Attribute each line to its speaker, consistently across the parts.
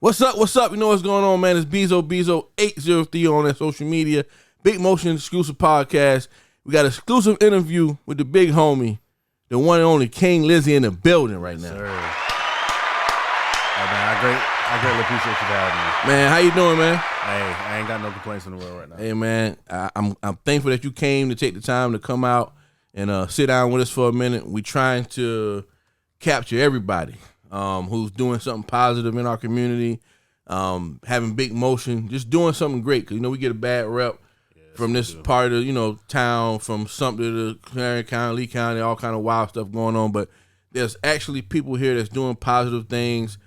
Speaker 1: What's up? What's up? You know what's going on, man? It's Bezo803 on that social media. Big Motion exclusive podcast. We got an exclusive interview with the big homie, the one and only King Lizzy in the building right now.
Speaker 2: Sir. Oh, man, I greatly appreciate you for having
Speaker 1: me. Man, how you doing, man?
Speaker 2: Hey, I ain't got no complaints in the world right now.
Speaker 1: Hey, man, I'm thankful that you came to take the time to come out and sit down with us for a minute. We trying to capture everybody who's doing something positive in our community, having big motion, just doing something great. Cause we get a bad rep from this part of the town, from Sumter to Clarion County, Lee County, all kind of wild stuff going on. But there's actually people here that's doing positive things.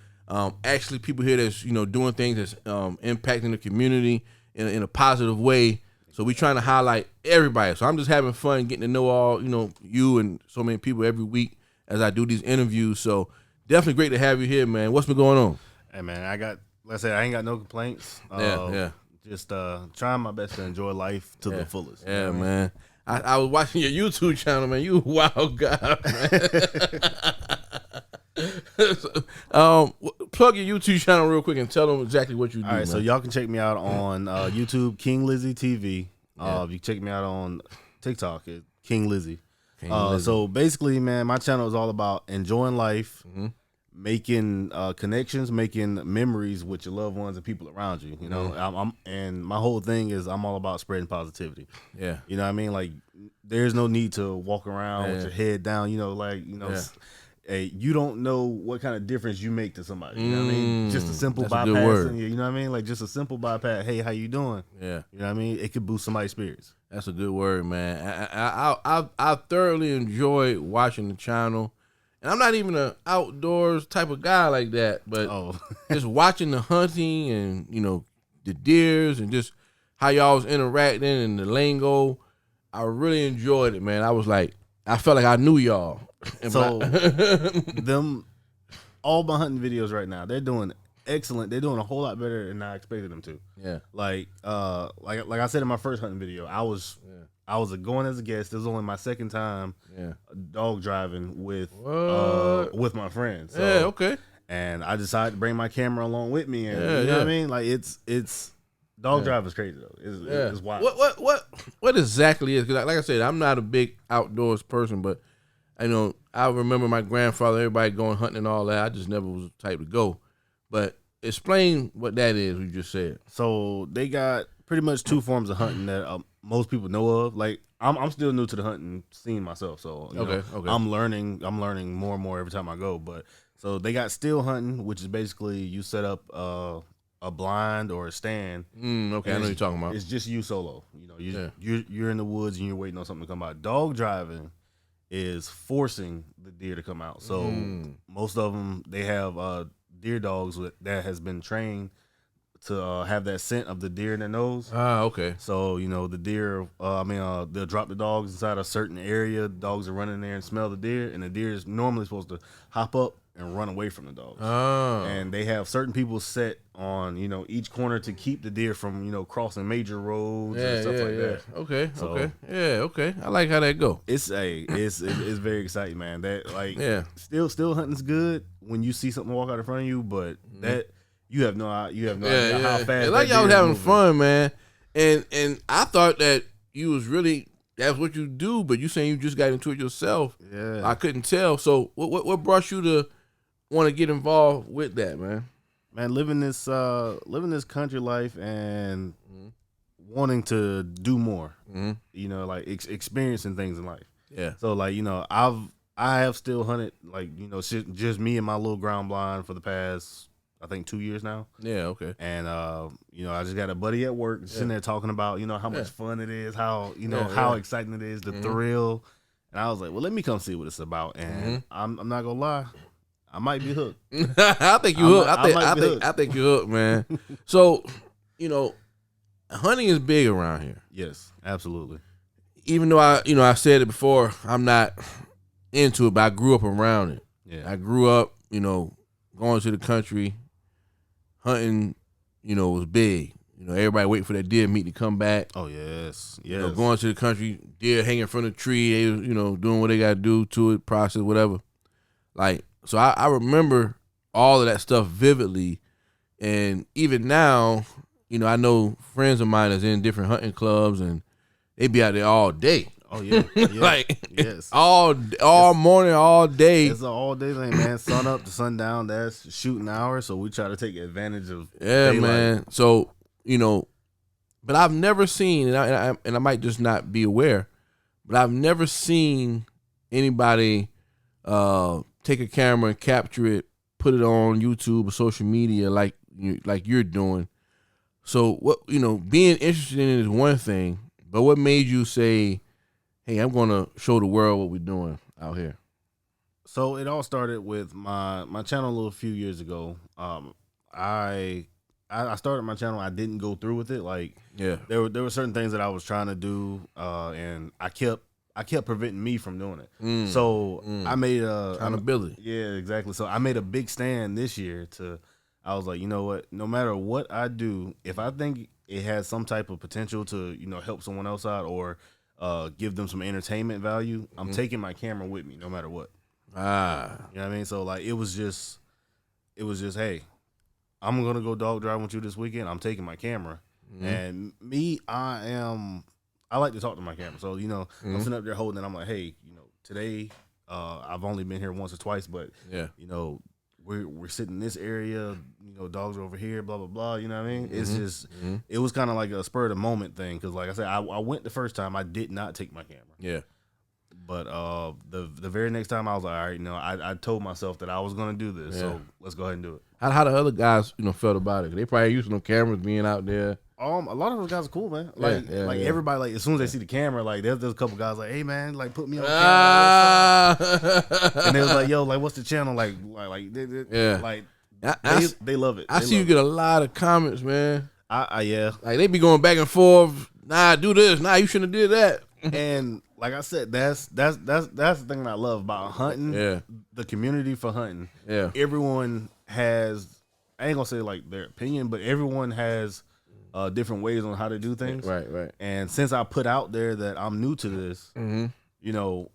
Speaker 1: Actually, people here that's doing things that's impacting the community in a positive way. So we trying to highlight everybody. So I'm just having fun getting to know all you and so many people every week as I do these interviews. So definitely great to have you here, man. What's been going on?
Speaker 2: Hey, man, I ain't got no complaints. Just trying my best to enjoy life to the fullest.
Speaker 1: Yeah, man. I was watching your YouTube channel, man. You a wild guy, man. Plug your YouTube channel real quick and tell them exactly what you do.
Speaker 2: All right,
Speaker 1: man.
Speaker 2: so y'all can check me out on YouTube, King Lizzy TV. You can check me out on TikTok at King Lizzy. So basically, man, my channel is all about enjoying life, making connections, making memories with your loved ones and people around you. And my whole thing is I'm all about spreading positivity.
Speaker 1: Yeah,
Speaker 2: you know what I mean? Like, there's no need to walk around with your head down. Hey, you don't know what kind of difference you make to somebody. You know what I mean? Just a simple bypass. You know what I mean? Like, just a simple bypass. Hey, how you doing?
Speaker 1: Yeah.
Speaker 2: You know what I mean? It could boost somebody's spirits.
Speaker 1: That's a good word, man. I thoroughly enjoy watching the channel. And I'm not even an outdoors type of guy like that, but just watching the hunting and, the deers and just how y'all was interacting and the lingo, I really enjoyed it, man. I felt like I knew y'all.
Speaker 2: So all my hunting videos right now, they're doing excellent. They're doing a whole lot better than I expected them to.
Speaker 1: Yeah.
Speaker 2: Like I said in my first hunting video, I was going as a guest. This was only my second time dog driving with my friends. So,
Speaker 1: yeah, okay.
Speaker 2: And I decided to bring my camera along with me, and you know what I mean? Like, it's dog driving is crazy though. It's wild.
Speaker 1: What exactly is? Because like I said, I'm not a big outdoors person, but I remember my grandfather, everybody going hunting and all that. I just never was the type to go. But explain what that is. You just said.
Speaker 2: So they got pretty much two forms of hunting that most people know of. Like, I'm still new to the hunting scene myself, so
Speaker 1: okay.
Speaker 2: I'm learning more and more every time I go. But so they got still hunting, which is basically you set up a blind or a stand.
Speaker 1: Okay, I know what you're talking about.
Speaker 2: It's just you solo. You're in the woods and you're waiting on something to come out. Dog driving is forcing the deer to come out. So most of them, they have deer dogs that has been trained to have that scent of the deer in their nose.
Speaker 1: Okay.
Speaker 2: So the deer, they'll drop the dogs inside a certain area. Dogs are running there and smell the deer, and the deer is normally supposed to hop up and run away from the dogs. And they have certain people set on each corner to keep the deer from crossing major roads and stuff like that.
Speaker 1: Okay. Okay. I like how that go.
Speaker 2: It's very exciting, man. That still hunting's good when you see something walk out in front of you, but that you have no idea how fast.
Speaker 1: Like y'all was having fun, man. And I thought that you was really, that's what you do, but you saying you just got into it yourself.
Speaker 2: Yeah,
Speaker 1: I couldn't tell. So what brought you to want to get involved with that, man?
Speaker 2: Man, living this country life and wanting to do more. Like experiencing things in life.
Speaker 1: Yeah.
Speaker 2: So I have still hunted just me and my little ground blind for the past, I think, 2 years now.
Speaker 1: Yeah, okay.
Speaker 2: And I just got a buddy at work sitting there talking about how much fun it is, how how exciting it is, the thrill. And I was like, well, let me come see what it's about. And I'm not gonna lie, I might be hooked.
Speaker 1: I think you hooked. I think you're hooked, man. So, hunting is big around here.
Speaker 2: Yes, absolutely.
Speaker 1: Even though I said it before, I'm not into it, but I grew up around it.
Speaker 2: Yeah.
Speaker 1: I grew up, going to the country, hunting, was big. Everybody waiting for that deer meat to come back.
Speaker 2: Oh, yes.
Speaker 1: Going to the country, deer hanging from the tree, they doing what they got to do to it, process, whatever. Like, so I remember all of that stuff vividly, And even now, you know, I know friends of mine that's in different hunting clubs, and they be out there all day.
Speaker 2: Oh yeah,
Speaker 1: Like
Speaker 2: yes,
Speaker 1: all morning, all day.
Speaker 2: It's an all day thing, man. Sun up to sundown. That's shooting hours, so we try to take advantage of daylight.
Speaker 1: Man. So you know, but I've never seen, and I might just not be aware, but I've never seen anybody take a camera and capture it, put it on YouTube or social media like you're doing. So what, you know, being interested in it is one thing, but what made you say, "Hey, I'm gonna show the world what we're doing out here"?
Speaker 2: So it all started with my channel a few years ago. I started my channel. I didn't go through with it. Like, there were certain things that I was trying to do, and I kept preventing me from doing it. So I made
Speaker 1: Accountability.
Speaker 2: Yeah, exactly. So I made a big stand this year I was like, you know what? No matter what I do, if I think it has some type of potential to, you know, help someone else out or give them some entertainment value, I'm taking my camera with me no matter what. You know what I mean? So like it was just, hey, I'm gonna go dog driving with you this weekend. I'm taking my camera, and me, I like to talk to my camera. So you know, I'm sitting up there holding it. I'm like, hey, you know, today, I've only been here once or twice, but you know, we're sitting in this area. You know, dogs are over here. Blah blah blah. You know what I mean? It's just, it was kind of like a spur of the moment thing because, like I said, I went the first time. I did not take my camera.
Speaker 1: Yeah.
Speaker 2: But the very next time I was like, all right, you know, I told myself that I was gonna do this, so let's go ahead and do it.
Speaker 1: How the other guys, you know, felt about it? They probably used to no cameras being out there.
Speaker 2: A lot of those guys are cool, man. Like everybody, like as soon as they see the camera, like there's a couple guys like, hey man, like put me on camera. And they was like, yo, like what's the channel? Like they love it.
Speaker 1: I see you get a lot of comments, man.
Speaker 2: Yeah.
Speaker 1: Like they be going back and forth. Nah, do this. Nah, you shouldn't have did that.
Speaker 2: And like I said, that's the thing that I love about hunting.
Speaker 1: Yeah.
Speaker 2: The community for hunting.
Speaker 1: Yeah.
Speaker 2: Everyone has, I ain't gonna say like their opinion, but everyone has different ways on how to do things.
Speaker 1: Right.
Speaker 2: And since I put out there that I'm new to this, you know,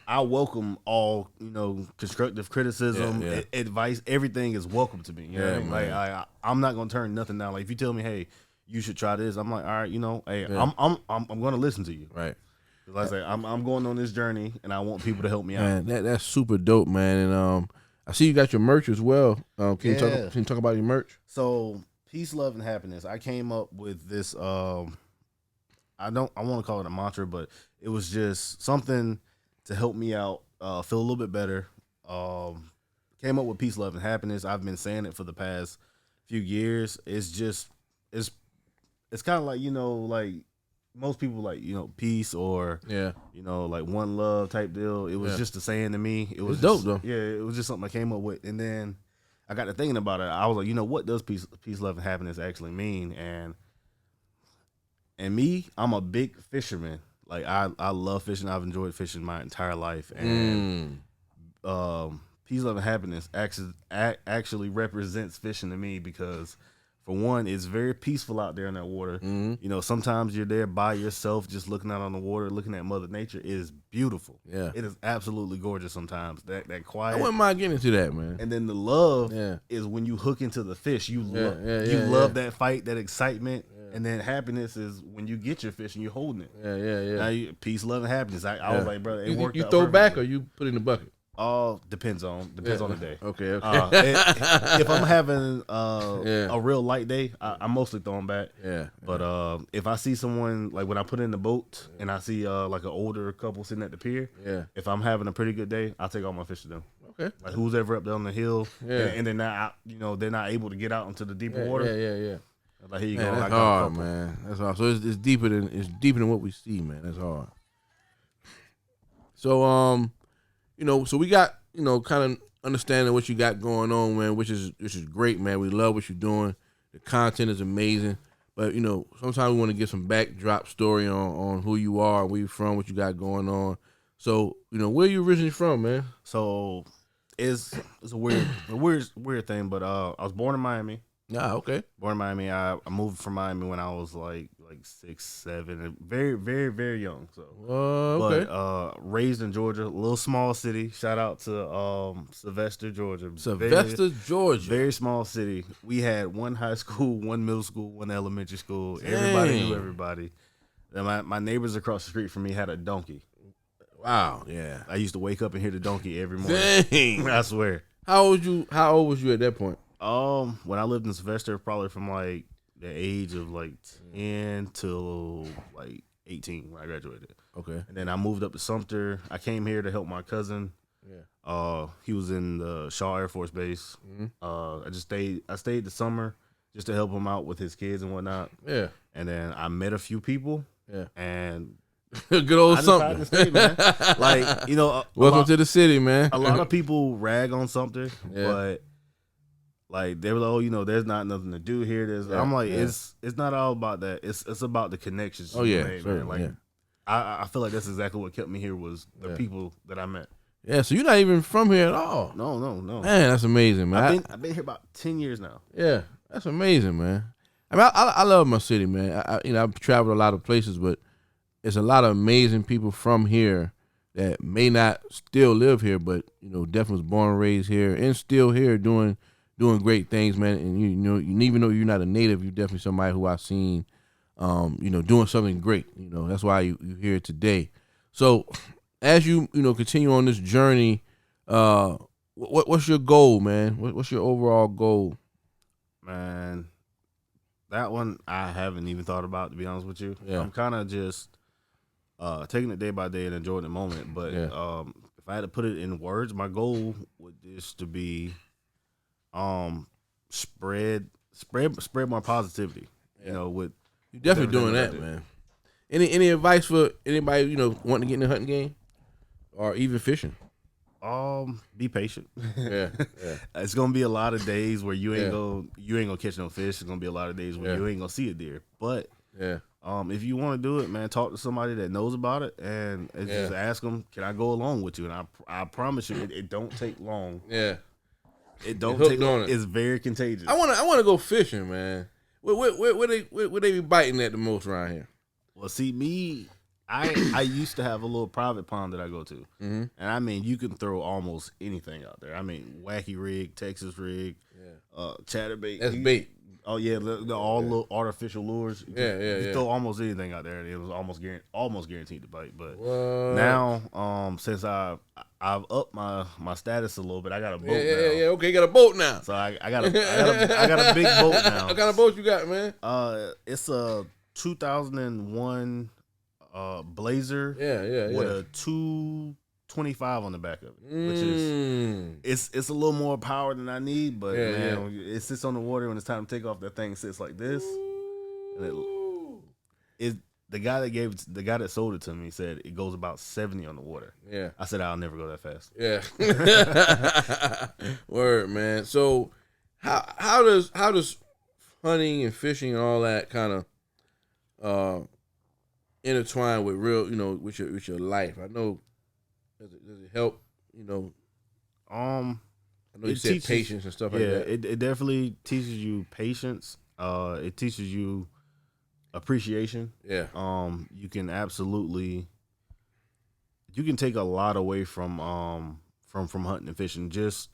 Speaker 2: I welcome all, you know, constructive criticism, advice. Everything is welcome to me. You know what I mean? Like I'm not gonna turn nothing down. Like if you tell me, hey, you should try this, I'm like, all right, you know, hey, I'm gonna listen to you.
Speaker 1: Right.
Speaker 2: Like I say, I'm going on this journey, and I want people to help me out.
Speaker 1: Man, that's super dope, man. And I see you got your merch as well. Can you talk about your merch?
Speaker 2: So, peace, love, and happiness. I came up with this. I want to call it a mantra, but it was just something to help me out, feel a little bit better. Came up with peace, love, and happiness. I've been saying it for the past few years. It's kind of like, you know, like most people like, you know, peace or you know, like one love type deal. It was just a saying to me. It was
Speaker 1: dope though.
Speaker 2: Yeah, it was just something I came up with, and then I got to thinking about it. I was like, you know, what does peace, love, and happiness actually mean? And me, I'm a big fisherman. Like I love fishing. I've enjoyed fishing my entire life, and peace, love, and happiness actually represents fishing to me because, for one, it's very peaceful out there in that water. You know, sometimes you're there by yourself, just looking out on the water, looking at Mother Nature. It is beautiful. Yeah, it is absolutely gorgeous. Sometimes that quiet.
Speaker 1: I wouldn't mind getting into that, man.
Speaker 2: And then the love is when you hook into the fish. You love that fight, that excitement. And then happiness is when you get your fish and you're holding it. Now peace, love, and happiness. I was like, brother, it worked.
Speaker 1: You
Speaker 2: out
Speaker 1: throw
Speaker 2: perfectly.
Speaker 1: back or you put in the bucket?
Speaker 2: Depends on the day.
Speaker 1: Okay.
Speaker 2: If I'm having a real light day, I mostly throw them back. But if I see someone, like when I put in the boat and I see like an older couple sitting at the pier, if I'm having a pretty good day, I'll take all my fish to them. Okay. Like who's ever up there on the hill, and they're not out, you know, they're not able to get out into the deeper water. Like here you go.
Speaker 1: That's hard, man. That's hard. So it's deeper than what we see, man. That's hard. So you know, so we got, you know, kind of understanding what you got going on, man, which is great, man. We love what you're doing. The content is amazing. But, you know, sometimes we want to get some backdrop story on who you are, where you're from, what you got going on. So, you know, where you originally from, man?
Speaker 2: So it's a weird thing, but I was born in Miami.
Speaker 1: Ah, okay.
Speaker 2: Born in Miami. I moved from Miami when I was like like 6, 7, and very, very, very young. So,
Speaker 1: okay.
Speaker 2: But raised in Georgia, a little small city. Shout out to Sylvester, Georgia.
Speaker 1: Sylvester, Georgia.
Speaker 2: Very small city. We had one high school, one middle school, one elementary school.
Speaker 1: Dang.
Speaker 2: Everybody knew everybody. And my neighbors across the street from me had a donkey.
Speaker 1: Wow, yeah.
Speaker 2: I used to wake up and hear the donkey every morning.
Speaker 1: Dang.
Speaker 2: I swear.
Speaker 1: How old was you at that point?
Speaker 2: When I lived in Sylvester, probably from like the age of like 10 till like 18 when I graduated.
Speaker 1: Okay.
Speaker 2: And then I moved up to Sumter. I came here to help my cousin. Yeah. He was in the Shaw Air Force Base. Mm-hmm. I stayed the summer just to help him out with his kids and whatnot.
Speaker 1: Yeah.
Speaker 2: And then I met a few people.
Speaker 1: Yeah.
Speaker 2: And
Speaker 1: good old Sumter.
Speaker 2: To stay, man. Like,
Speaker 1: welcome to the city, man.
Speaker 2: A lot of people rag on Sumter, but like they were like, oh, there's not nothing to do here. I'm like, it's not all about that. It's about the connections.
Speaker 1: Made,
Speaker 2: man. Like, I feel like that's exactly what kept me here was the people that I met.
Speaker 1: Yeah, so you're not even from here at all.
Speaker 2: No.
Speaker 1: Man, that's amazing, man.
Speaker 2: I've been here about 10 years now.
Speaker 1: Yeah, that's amazing, man. I mean, I love my city, man. I've traveled a lot of places, but it's a lot of amazing people from here that may not still live here, but definitely was born and raised here and still here doing great things, man. And even though you're not a native, you're definitely somebody who I've seen, doing something great. That's why you're here today. So, as you continue on this journey, what's your goal, man? What's your overall goal?
Speaker 2: Man, that one I haven't even thought about, to be honest with you. Yeah. I'm kind of just taking it day by day and enjoying the moment. But if I had to put it in words, my goal would just to be spread more positivity. With
Speaker 1: you're definitely doing that, man. Any advice for anybody wanting to get in the hunting game or even fishing?
Speaker 2: Be patient.
Speaker 1: Yeah.
Speaker 2: It's gonna be a lot of days where you ain't gonna catch no fish. It's gonna be a lot of days where you ain't gonna see a deer. But if you want to do it, man, talk to somebody that knows about it and just ask them, can I go along with you? And I promise you, it don't take long.
Speaker 1: Yeah.
Speaker 2: It don't take long. It's very contagious.
Speaker 1: I wanna go fishing, man. Where they be biting at the most around here?
Speaker 2: Well, see, me, I used to have a little private pond that I go to. Mm-hmm. And I mean, you can throw almost anything out there. I mean, wacky rig, Texas rig, chatterbait.
Speaker 1: That's bait.
Speaker 2: Oh yeah, all little artificial lures. You throw almost anything out there, and it was almost guaranteed to bite. But now, since I've upped my status a little bit, I got a boat now.
Speaker 1: Yeah. Okay, got a boat now.
Speaker 2: So I got a big boat now.
Speaker 1: What kind of boat you got, man?
Speaker 2: It's a 2001 Blazer. With a 225 on the back of it, which is it's a little more power than I need, but when it sits on the water when it's time to take off. That thing sits like this. And the guy that sold it to me said it goes about 70 on the water. Yeah, I said I'll never go that fast.
Speaker 1: Yeah, word, man. So how does hunting and fishing and all that kind of intertwine with real, with your life? I know. Does it help? I know you said patience and stuff like that.
Speaker 2: It definitely teaches you patience. It teaches you appreciation. Yeah. You can take a lot away from hunting and fishing just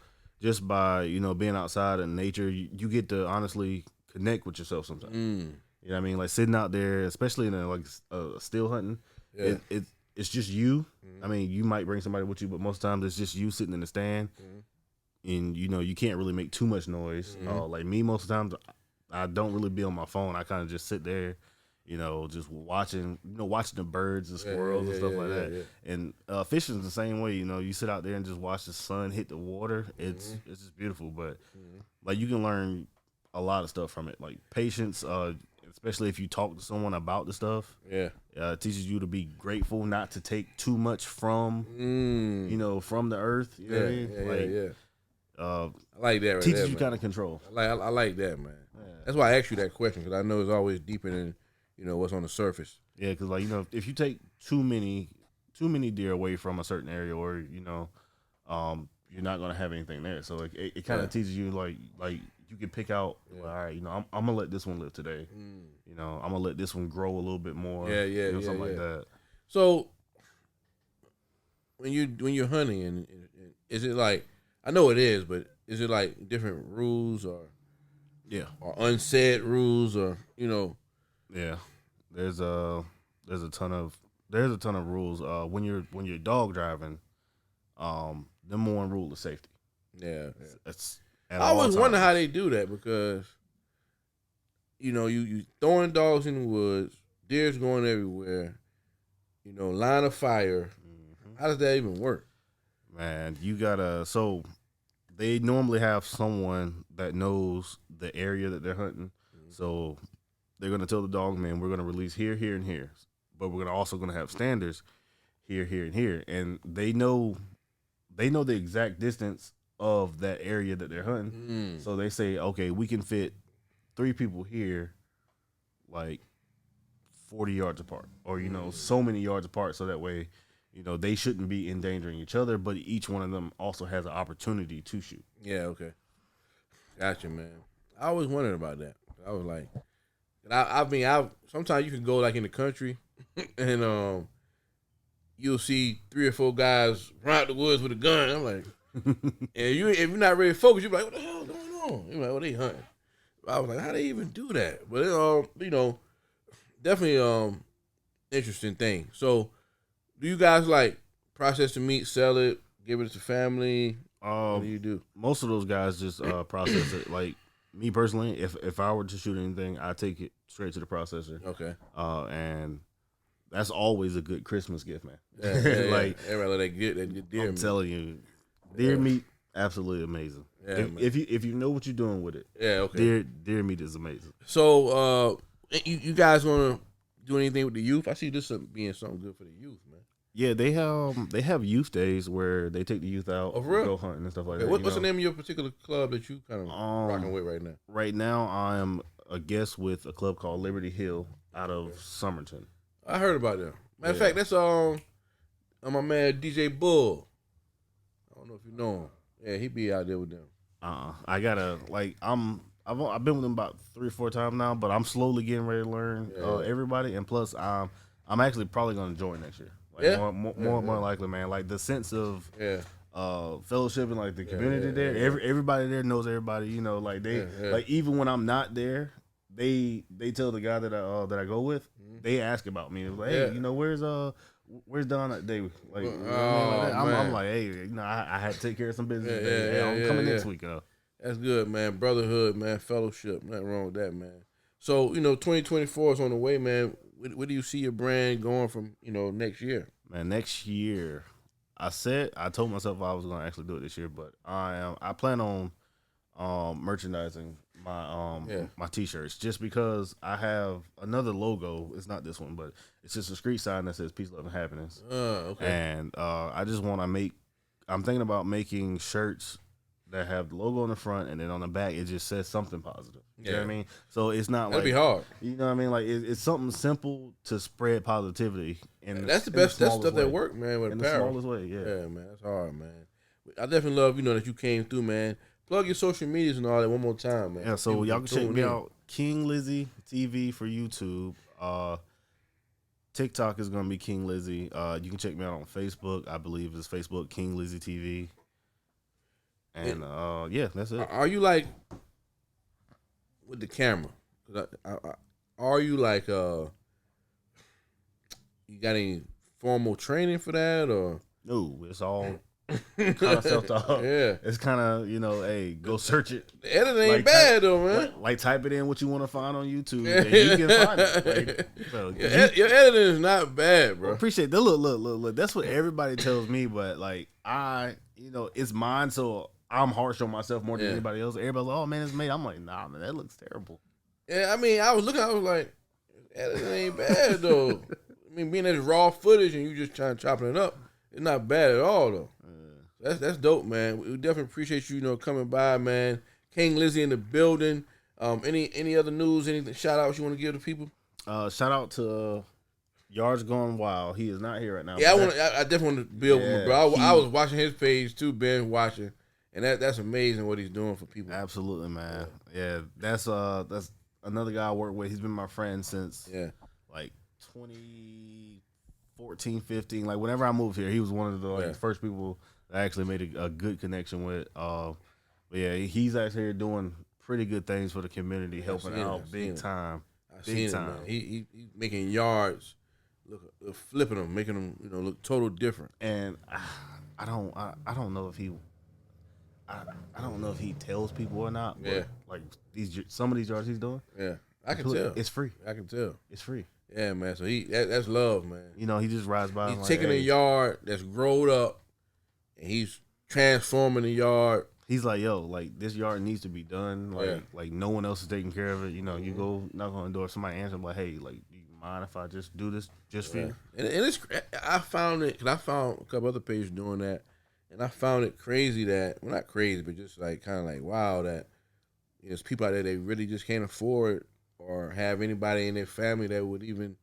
Speaker 2: by being outside in nature. You get to honestly connect with yourself sometimes. You know what I mean? Like sitting out there, especially in still hunting. Yeah. It's just you. Mm-hmm. I mean, you might bring somebody with you, but most times it's just you sitting in the stand, and you can't really make too much noise. Like me, most of the times I don't really be on my phone. I kind of just sit there, just watching the birds and squirrels and stuff like that. Yeah. And fishing is the same way. You sit out there and just watch the sun hit the water. It's just beautiful. But like you can learn a lot of stuff from it, like patience. Especially if you talk to someone about the stuff. Yeah. It teaches you to be grateful, not to take too much from, from the earth. You know what I mean?
Speaker 1: I like that right
Speaker 2: teaches
Speaker 1: there,
Speaker 2: you kind of control.
Speaker 1: I like that, man. Yeah. That's why I asked you that question, because I know it's always deeper than, what's on the surface.
Speaker 2: Yeah, because, if you take too many deer away from a certain area or, you're not going to have anything there. So, it kind of teaches you, like you can pick out, all right, I'm going to let this one live today. I'm gonna let this one grow a little bit more. Something like that.
Speaker 1: So when you're hunting, and is it like, I know it is, but is it like different rules or unsaid rules or
Speaker 2: Yeah, there's a ton of rules. When you're dog driving, number one rule is safety.
Speaker 1: Yeah.
Speaker 2: It's
Speaker 1: I always wonder how they do that, because you throwing dogs in the woods, deer's going everywhere, line of fire. Mm-hmm. How does that even work?
Speaker 2: Man, you gotta. So they normally have someone that knows the area that they're hunting. Mm-hmm. So they're gonna tell the dog, man, we're gonna release here, here, and here, but we're also gonna have standards here, here, and here, and they know the exact distance of that area that they're hunting. So they say, okay, we can fit 3 people here, like 40 yards apart, or so many yards apart, so that way, they shouldn't be endangering each other, but each one of them also has an opportunity to shoot.
Speaker 1: Yeah, okay, gotcha, man. I always wondered about that. I was like, I sometimes you can go like in the country, and you'll see 3 or 4 guys run out the woods with a gun. I'm like, and if you're not ready to focus, you're like, what the hell is going on? You're like, they hunting. I was like, how they even do that? But definitely interesting thing. So, do you guys like process the meat, sell it, give it to family? What do you do?
Speaker 2: Most of those guys just process it. Like me personally, if I were to shoot anything, I take it straight to the processor.
Speaker 1: Okay.
Speaker 2: And that's always a good Christmas gift, man.
Speaker 1: Yeah, like everybody let that get deer.
Speaker 2: I'm telling you, deer meat, absolutely amazing. Yeah, if you know what you're doing with it.
Speaker 1: Yeah, okay.
Speaker 2: Deer meat is amazing.
Speaker 1: So, you guys want to do anything with the youth? I see this being something good for the youth, man.
Speaker 2: Yeah, they have youth days where they take the youth out, go hunting and stuff like that.
Speaker 1: What's the name of your particular club that you kind of rocking with right now?
Speaker 2: Right now, I am a guest with a club called Liberty Hill out of Somerton.
Speaker 1: I heard about them. Matter of fact, that's my man DJ Bull. I don't know if you know him. Yeah, he be out there with them.
Speaker 2: I gotta I've been with them about 3 or 4 times now, but I'm slowly getting ready to learn everybody, and plus I'm actually probably gonna join next year. Like more likely, man. Like the sense of fellowship and like the community there. Everybody there knows everybody. Like they like even when I'm not there, they tell the guy that I go with. They ask about me. It's like, hey, where's Don that day? Like, I'm like, hey, I had to take care of some business. I'm coming next week.
Speaker 1: That's good, man. Brotherhood, man. Fellowship. Nothing wrong with that, man. So 2024 is on the way, man. Where do you see your brand going from next year?
Speaker 2: Man, next year, I told myself I was gonna actually do it this year, but I plan on merchandising my t-shirts, just because I have another logo. It's not this one, but it's just a street sign that says peace, love, and happiness.
Speaker 1: Okay.
Speaker 2: And I just want to I'm thinking about making shirts that have the logo on the front, and then on the back it just says something positive. You know what I mean? So it's not
Speaker 1: that'd be hard.
Speaker 2: You know what I mean? Like it's something simple to spread positivity. And
Speaker 1: that's the best. That's stuff that work, man. With
Speaker 2: in
Speaker 1: apparel.
Speaker 2: the smallest way,
Speaker 1: yeah, man. That's hard, man. I definitely love that you came through, man. Plug your social medias and all that one more time, man.
Speaker 2: Yeah, so y'all can check me out, King Lizzy TV for YouTube. TikTok is gonna be King Lizzy. You can check me out on Facebook. I believe it's Facebook King Lizzy TV. And that's it.
Speaker 1: Are you like with the camera? Are you like you got any formal training for that or?
Speaker 2: No, it's all kind of self-taught.
Speaker 1: Yeah,
Speaker 2: it's kind of hey, go search it.
Speaker 1: The editing ain't bad though, man.
Speaker 2: Like type it in what you want to find on YouTube, and you can find it.
Speaker 1: Your editing is not bad, bro.
Speaker 2: Well, appreciate that. Look. That's what everybody tells me, but like it's mine, so I'm harsh on myself more than anybody else. Everybody's like, oh man, it's made. I'm like, nah, man, that looks terrible.
Speaker 1: Yeah, I mean, I was like, editing ain't bad though. I mean, being as raw footage and you just trying to chopping it up, it's not bad at all though. That's dope, man. We definitely appreciate you, coming by, man. King Lizzy in the building. Any other news? Anything? Shout outs you want to give to people?
Speaker 2: Shout out to Yards Gone Wild. He is not here right now.
Speaker 1: Yeah, I definitely want to build with him, bro. I was watching his page too, Ben watching, and that's amazing what he's doing for people.
Speaker 2: Absolutely, man. Yeah, that's another guy I work with. He's been my friend since like 2014, 15. Like whenever I moved here, he was one of the first people I actually made a good connection with. But yeah, he's out here doing pretty good things for the community, helping out big time. Big time.
Speaker 1: Man. He's making yards, flipping them, making them look total different.
Speaker 2: And I don't know if he. I don't know if he tells people or not. But like some of these yards he's doing.
Speaker 1: Yeah, I can tell.
Speaker 2: It's free.
Speaker 1: I can tell.
Speaker 2: It's free.
Speaker 1: Yeah, man. So that's love, man.
Speaker 2: You know, he just rides by.
Speaker 1: He's taking a yard that's growed up, and he's transforming the yard.
Speaker 2: He's like, yo, like this yard needs to be done. Like no one else is taking care of it. You know, you go knock on the door, somebody answers like, hey, like, do you mind if I just do this just for you? And
Speaker 1: it's I found it because I found a couple other pages doing that. And I found it crazy that, well, not crazy, but just like kind of like, wow, that there's people out there that really just can't afford or have anybody in their family that would even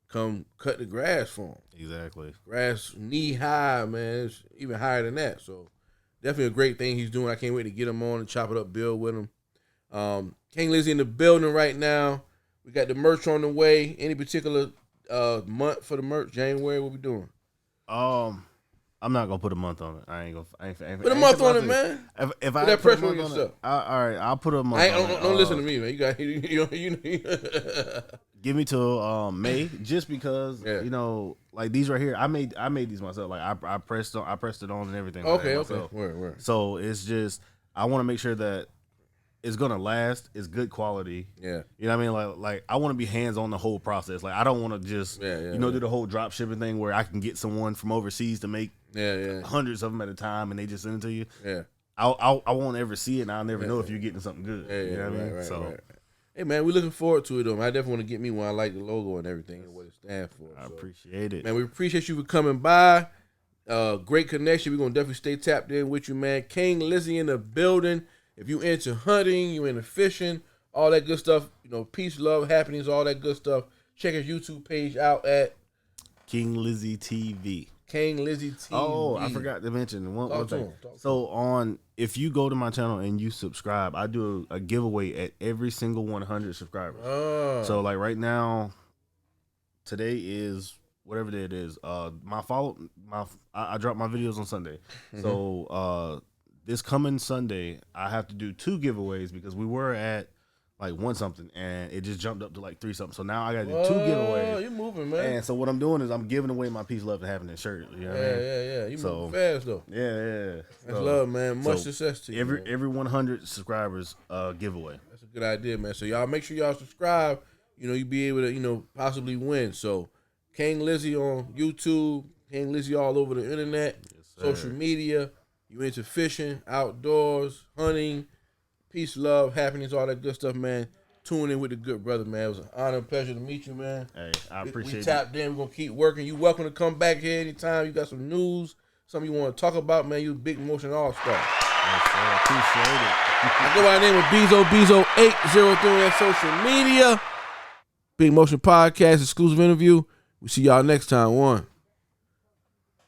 Speaker 1: come cut the grass for them.
Speaker 2: Exactly.
Speaker 1: Grass knee high, man. It's even higher than that. So definitely a great thing he's doing. I can't wait to get him on and chop it up, build with him. King Lizzy in the building right now. We got the merch on the way. Any particular month for the merch? January, what we doing?
Speaker 2: I'm not gonna put a month on it. I ain't
Speaker 1: put a month on it, man.
Speaker 2: If
Speaker 1: put
Speaker 2: I
Speaker 1: that
Speaker 2: pressure
Speaker 1: pressure on yourself.
Speaker 2: All right, I'll put a month.
Speaker 1: Don't listen to me, man. You got
Speaker 2: give me till May, just because like these right here. I made these myself. Like I pressed it on and everything.
Speaker 1: Okay. Word.
Speaker 2: So it's just I want to make sure that it's gonna last. It's good quality.
Speaker 1: Yeah.
Speaker 2: You know what I mean? Like I want to be hands on the whole process. Like I don't want to just do the whole drop shipping thing where I can get someone from overseas to make hundreds of them at a time and they just send it to you.
Speaker 1: Yeah.
Speaker 2: I won't ever see it and I'll never know if you're getting something good. You know what I mean?
Speaker 1: Right. Hey man, we're looking forward to it though. I definitely want to get me one. I like the logo and everything and what it stands for.
Speaker 2: I appreciate it.
Speaker 1: Man, we appreciate you for coming by. Great connection. We're gonna definitely stay tapped in with you, man. King Lizzy in the building. If you into hunting, you into fishing, all that good stuff, peace, love, happenings, all that good stuff. Check his YouTube page out at
Speaker 2: King Lizzy TV.
Speaker 1: King Lizzy TV.
Speaker 2: Oh, I forgot to mention one thing. So if you go to my channel and you subscribe, I do a giveaway at every single 100 subscribers. So like right now, today is whatever day it is. I drop my videos on Sunday. Mm-hmm. So this coming Sunday, I have to do 2 giveaways because we were at like 1 something and it just jumped up to like 3 something. So now I got to do 2 giveaways.
Speaker 1: You moving, man.
Speaker 2: And so what I'm doing is I'm giving away my peace, love, and happiness shirt. You know what I mean?
Speaker 1: Yeah. You moving fast though.
Speaker 2: Yeah.
Speaker 1: That's love, man. Much success to you.
Speaker 2: Every 100 subscribers giveaway.
Speaker 1: That's a good idea, man. So y'all make sure y'all subscribe. You be able to possibly win. So King Lizzy on YouTube, King Lizzy all over the internet, social media. You into fishing, outdoors, hunting, peace, love, happiness, all that good stuff, man. Tune in with the good brother, man. It was an honor and pleasure to meet you, man.
Speaker 2: Hey, I appreciate it.
Speaker 1: We tapped in. We're going to keep working. You welcome to come back here anytime. You got some news, something you want to talk about, man. You a big motion all-star.
Speaker 2: Yes, sir. Appreciate it.
Speaker 1: I go by the name of Bezo803 on that social media. Big Motion Podcast, exclusive interview. We see y'all next time. One.